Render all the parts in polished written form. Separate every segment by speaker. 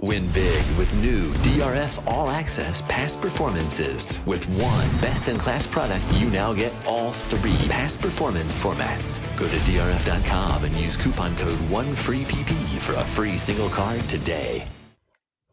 Speaker 1: Win big with new DRF All Access Past Performances. With one best-in-class product, you now get all three past performance formats. Go to DRF.com and use coupon code ONEFREEPP for a free single card today.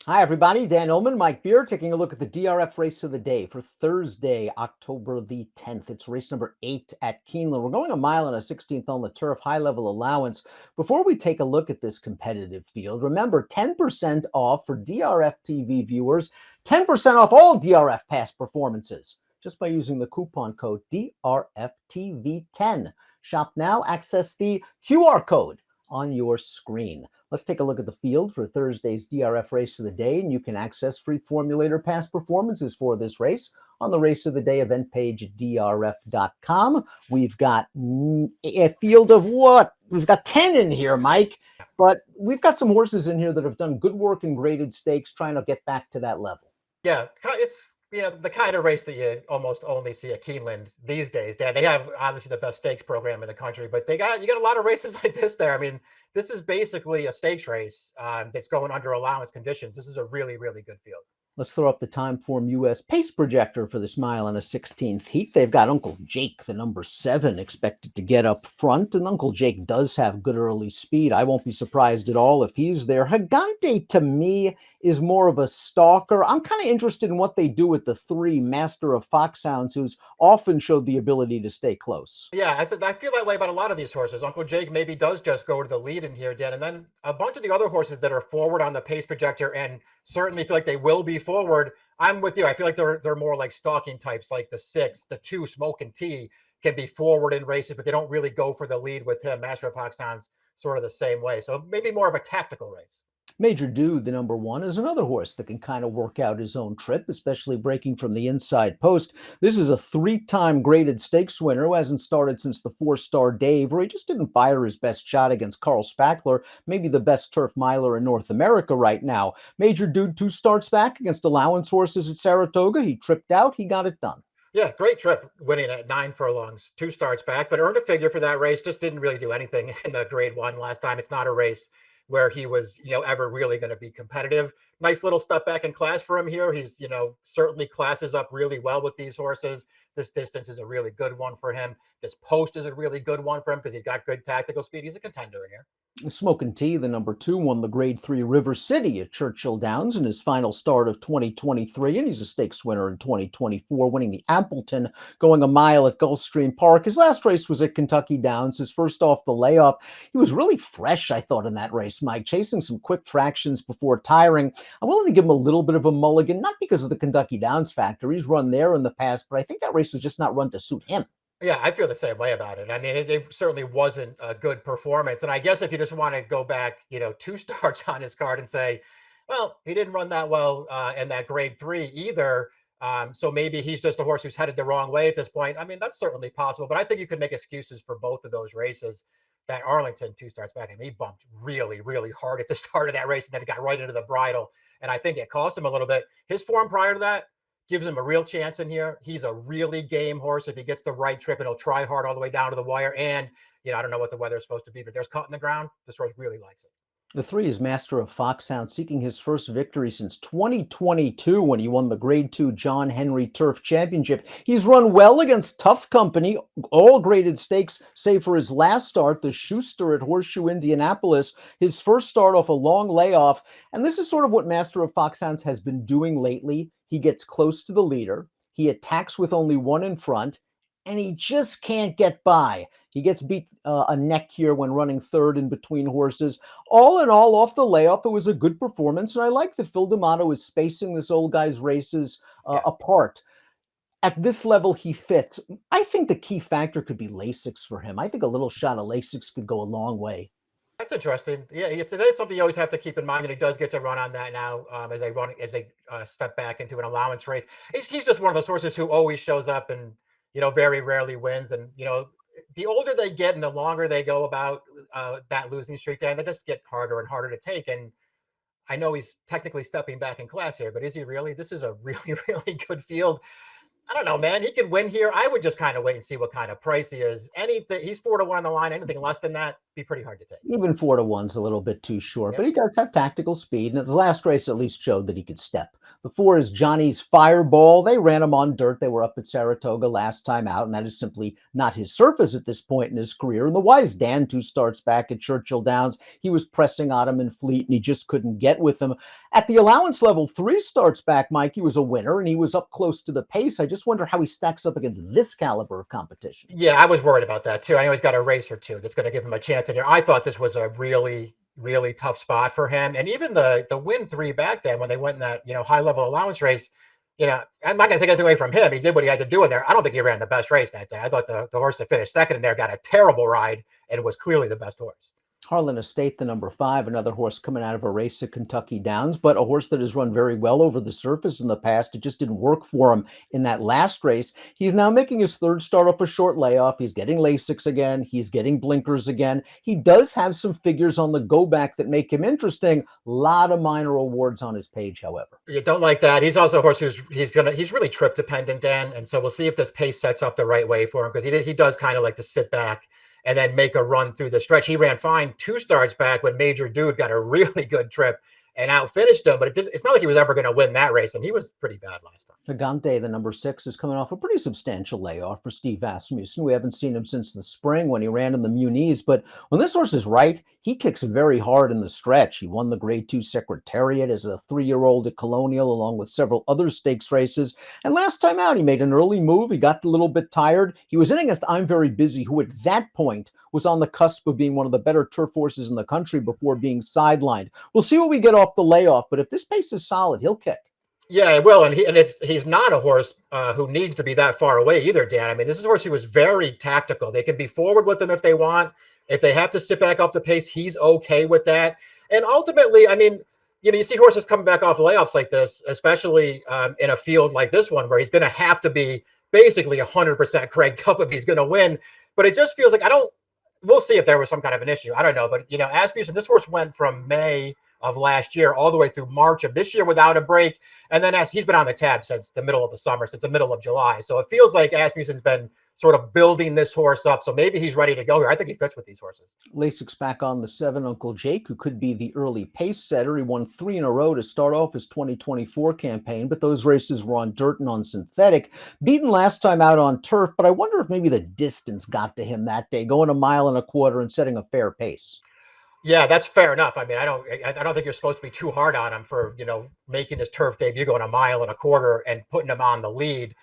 Speaker 2: Hi, everybody. Dan Illman, Mike Beer, taking a look at the DRF race of the day for Thursday, October the 10th. It's race number 8 at Keeneland. We're going a mile and a 16th on the turf, high-level allowance. Before we take a look at this competitive field, remember 10% off for DRFTV viewers, 10% off all DRF past performances, just by using the coupon code DRFTV10. Shop now, access the QR code on your screen. Let's take a look at the field for Thursday's DRF race of the day, and you can access free formulator past performances for this race on the race of the day event page at DRF.com. We've got a field of what? We've got 10 in here, Mike, but we've got some horses in here that have done good work in graded stakes trying to get back to that level.
Speaker 3: Yeah, it's the kind of race that you almost only see at Keeneland these days. Dan, they have obviously the best stakes program in the country, but you got a lot of races like this there. I mean, this is basically a stakes race that's going under allowance conditions. This is a really, really good field.
Speaker 2: Let's throw up the Timeform US pace projector for this mile and a 16th heat. They've got Uncle Jake, the number 7, expected to get up front, and Uncle Jake does have good early speed. I won't be surprised at all if he's there. Gante, to me, is more of a stalker. I'm kind of interested in what they do with the 3 Master of Foxhounds, who's often showed the ability to stay close.
Speaker 3: Yeah, I feel that way about a lot of these horses. Uncle Jake maybe does just go to the lead in here, Dan, and then a bunch of the other horses that are forward on the pace projector and certainly feel like they will be forward. I'm with you. I feel like they're more like stalking types, like the 6, the 2 Smoke and Tea can be forward in races, but they don't really go for the lead with him. Master of Foxhound's sort of the same way. So maybe more of a tactical race.
Speaker 2: Major Dude, the number 1, is another horse that can kind of work out his own trip, especially breaking from the inside post. This is a 3-time graded stakes winner who hasn't started since the 4-star Dave, where he just didn't fire his best shot against Carl Spackler, maybe the best turf miler in North America right now. Major Dude 2 starts back against allowance horses at Saratoga. He tripped out. He got it done.
Speaker 3: Yeah, great trip, winning at 9 furlongs, 2 starts back, but earned a figure for that race. Just didn't really do anything in the grade 1 last time. It's not a race where he was, ever really going to be competitive. Nice little step back in class for him here. He's, certainly classes up really well with these horses. This distance is a really good one for him. This post is a really good one for him because he's got good tactical speed. He's a contender here.
Speaker 2: Smoke and Tea, the number 2, won the Grade 3 River City at Churchill Downs in his final start of 2023, and he's a stakes winner in 2024, winning the Appleton, going a mile at Gulfstream Park. His last race was at Kentucky Downs, his first off the layoff. He was really fresh, I thought, in that race, Mike, chasing some quick fractions before tiring. I'm willing to give him a little bit of a mulligan, not because of the Kentucky Downs factor. He's run there in the past, but I think that race was just not run to suit him.
Speaker 3: Yeah, I feel the same way about it. I mean, it certainly wasn't a good performance. And I guess if you just want to go back, 2 starts on his card and say, well, he didn't run that well in that grade 3 either. So maybe he's just a horse who's headed the wrong way at this point. I mean, that's certainly possible. But I think you could make excuses for both of those races. That Arlington 2 starts back, and he bumped really, really hard at the start of that race, and then it got right into the bridle. And I think it cost him a little bit. His form prior to that gives him a real chance in here. He's a really game horse if he gets the right trip, and he'll try hard all the way down to the wire. And, I don't know what the weather is supposed to be, but there's cut in the ground. This horse really likes it.
Speaker 2: The 3 is Master of Foxhound, seeking his first victory since 2022 when he won the Grade 2 John Henry Turf Championship. He's run well against tough company, all graded stakes, save for his last start, the Schuster at Horseshoe Indianapolis, his first start off a long layoff. And this is sort of what Master of Foxhounds has been doing lately. He gets close to the leader. He attacks with only 1 in front, and he just can't get by. He gets beat a neck here when running 3rd in between horses. All in all, off the layoff, it was a good performance, and I like that Phil D'Amato is spacing this old guy's races apart. At this level, he fits. I think the key factor could be Lasix for him. I think a little shot of Lasix could go a long way.
Speaker 3: That's interesting. Yeah, that's something you always have to keep in mind, that he does get to run on that now as they step back into an allowance race. He's just one of those horses who always shows up and very rarely wins. And the older they get and the longer they go about that losing streak, they just get harder and harder to take. And I know he's technically stepping back in class here, but is he really? This is a really, really good field. I don't know, man. He can win here. I would just kind of wait and see what kind of price he is. Anything, he's 4-1 on the line. Anything less than that, be pretty hard to take.
Speaker 2: Even 4-1's a little bit too short, but
Speaker 3: Yep.
Speaker 2: he does have tactical speed, and his last race at least showed that he could step. The 4 is Johnny's Fireball. They ran him on dirt. They were up at Saratoga last time out, and that is simply not his surface at this point in his career. And the Wise Dan, 2 starts back at Churchill Downs, he was pressing on him in Fleet, and he just couldn't get with him. At the allowance level, 3 starts back, Mike, he was a winner, and he was up close to the pace. I just wonder how he stacks up against this caliber of competition.
Speaker 3: Yeah, I was worried about that too. I know he's got a race or two that's going to give him a chance in here. I thought this was a really, really tough spot for him. And even the win 3 back then when they went in that, high level allowance race, I'm not going to take anything away from him. He did what he had to do in there. I don't think he ran the best race that day. I thought the horse that finished second in there got a terrible ride and was clearly the best horse.
Speaker 2: Harland Estate, the number 5, another horse coming out of a race at Kentucky Downs, but a horse that has run very well over the surface in the past. It just didn't work for him in that last race. He's now making his 3rd start off a short layoff. He's getting Lasix again. He's getting blinkers again. He does have some figures on the go back that make him interesting. A lot of minor awards on his page, however.
Speaker 3: You don't like that. He's also a horse he's really trip dependent, Dan. And so we'll see if this pace sets up the right way for him, because he does kind of like to sit back and then make a run through the stretch. He ran fine 2 starts back when Major Dude got a really good trip and outfinished him, but it's not like he was ever going to win that race, and he was pretty bad last time.
Speaker 2: Gante, the number 6, is coming off a pretty substantial layoff for Steve Asmussen. We haven't seen him since the spring when he ran in the Muniz, but when this horse is right, he kicks very hard in the stretch. He won the Grade 2 Secretariat as a 3-year-old at Colonial, along with several other stakes races. And last time out, he made an early move. He got a little bit tired. He was in against I'm Very Busy, who at that point was on the cusp of being one of the better turf horses in the country before being sidelined. We'll see what we get off the layoff, but if this pace is solid, he'll kick.
Speaker 3: Yeah, it will, and he's not a horse who needs to be that far away either, Dan. I mean, this is a horse who was very tactical. They can be forward with him if they want. If they have to sit back off the pace, he's okay with that. And ultimately, I mean, you see horses coming back off layoffs like this, especially in a field like this one, where he's going to have to be basically 100% cranked up if he's going to win. But it just feels like we'll see if there was some kind of an issue. I don't know. But, Asmussen, this horse went from May of last year all the way through March of this year without a break. And then he's been on the tab since the middle of the summer, since the middle of July. So it feels like Asmussen's been sort of building this horse up. So maybe he's ready to go here. I think he fits with these horses.
Speaker 2: Lasix back on the 7, Uncle Jake, who could be the early pace setter. He won 3 in a row to start off his 2024 campaign, but those races were on dirt and on synthetic. Beaten last time out on turf, but I wonder if maybe the distance got to him that day, going 1.25 miles and setting a fair pace.
Speaker 3: Yeah, that's fair enough. I mean, I don't think you're supposed to be too hard on him for, making his turf debut going 1.25 miles and putting him on the lead.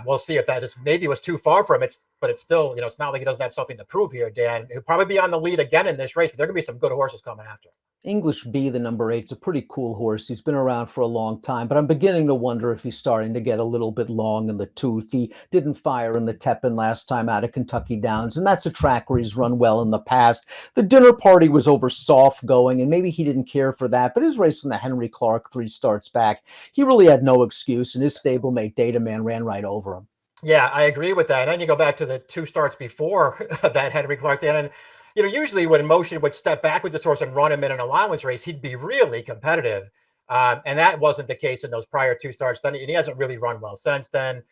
Speaker 3: We'll see if that maybe was too far from it, but it's still, it's not like he doesn't have something to prove here, Dan. He'll probably be on the lead again in this race, but there are going to be some good horses coming after.
Speaker 2: English B, the number 8, is a pretty cool horse. He's been around for a long time, but I'm beginning to wonder if he's starting to get a little bit long in the tooth. He didn't fire in the Tepin last time out of Kentucky Downs, and that's a track where he's run well in the past. The dinner party was over soft going, and maybe he didn't care for that, but his race in the Henry Clark 3 starts back, he really had no excuse, and his stablemate Dataman ran right over him.
Speaker 3: Yeah, I agree with that. And then you go back to the 2 starts before that Henry Clark, Dan, and usually when Motion would step back with this horse and run him in an allowance race, he'd be really competitive. And that wasn't the case in those prior 2 starts. Then he hasn't really run well since then.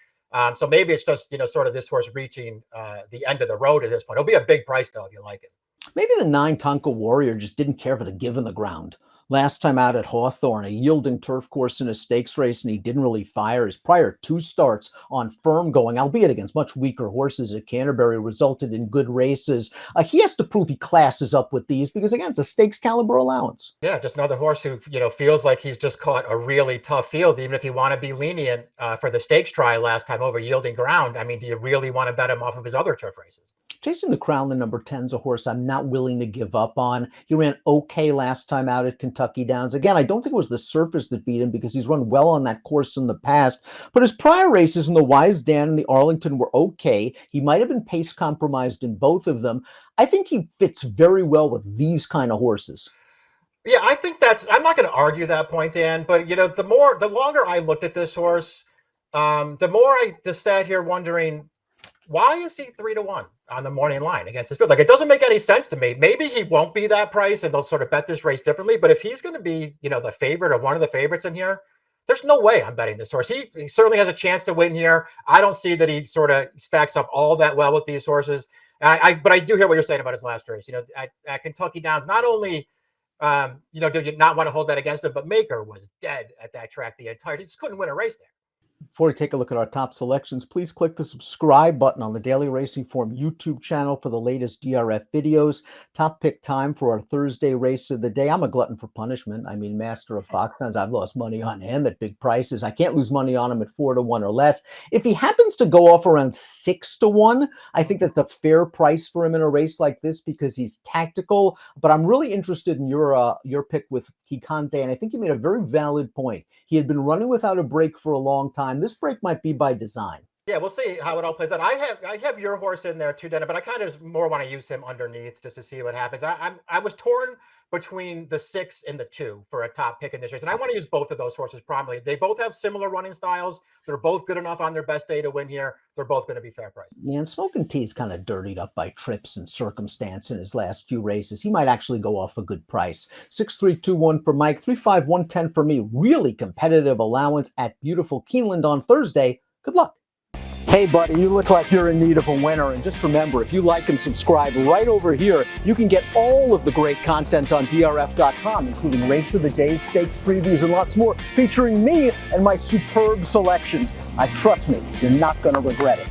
Speaker 3: So maybe it's just, sort of this horse reaching the end of the road at this point. It'll be a big price, though, if you like it.
Speaker 2: Maybe the 9 Tonka Warrior just didn't care for the give in the ground. Last time out at Hawthorne, a yielding turf course in a stakes race, and he didn't really fire. His prior 2 starts on firm going, albeit against much weaker horses at Canterbury, resulted in good races. He has to prove he classes up with these because, again, it's a stakes caliber allowance.
Speaker 3: Yeah, just another horse who, feels like he's just caught a really tough field, even if you want to be lenient for the stakes try last time over yielding ground. I mean, do you really want to bet him off of his other turf races?
Speaker 2: Chasing the Crown, the number 10 is a horse I'm not willing to give up on. He ran okay last time out at Kentucky Downs. Again, I don't think it was the surface that beat him because he's run well on that course in the past. But his prior races in the Wise Dan and the Arlington were okay. He might have been pace compromised in both of them. I think he fits very well with these kind of horses.
Speaker 3: Yeah, I think I'm not going to argue that point, Dan, but the longer I looked at this horse, the more I just sat here wondering, why is he 3-1 on the morning line against this field? Like, it doesn't make any sense to me. Maybe he won't be that price and they'll sort of bet this race differently. But if he's going to be, the favorite or one of the favorites in here, there's no way I'm betting this horse. He certainly has a chance to win here. I don't see that he sort of stacks up all that well with these horses. But I do hear what you're saying about his last race. At Kentucky Downs, not only did you not want to hold that against him, but Maker was dead at that track the entire. He just couldn't win a race there.
Speaker 2: Before we take a look at our top selections, please click the subscribe button on the Daily Racing Form YouTube channel for the latest DRF videos. Top pick time for our Thursday race of the day. I'm a glutton for punishment. I mean, Master of Foxhounds, I've lost money on him at big prices. I can't lose money on him at 4-1 or less. If he happens to go off around 6-1, I think that's a fair price for him in a race like this because he's tactical. But I'm really interested in your pick with Gante, and I think you made a very valid point. He had been running without a break for a long time. This break might be by design.
Speaker 3: Yeah, we'll see how it all plays out. I have your horse in there too, Dennis, but I kind of more want to use him underneath just to see what happens. I was torn between the 6 and the 2 for a top pick in this race, and I want to use both of those horses prominently. They both have similar running styles. They're both good enough on their best day to win here. They're both going to be fair price.
Speaker 2: Yeah, and Smoking T's kind of dirtied up by trips and circumstance in his last few races. He might actually go off a good price. 6-3-2-1 for Mike, 3-5-1-10 for me. Really competitive allowance at beautiful Keeneland on Thursday. Good luck. Hey, buddy, you look like you're in need of a winner. And just remember, if you like and subscribe right over here, you can get all of the great content on DRF.com, including Race of the Day, stakes previews, and lots more, featuring me and my superb selections. Trust me, you're not going to regret it.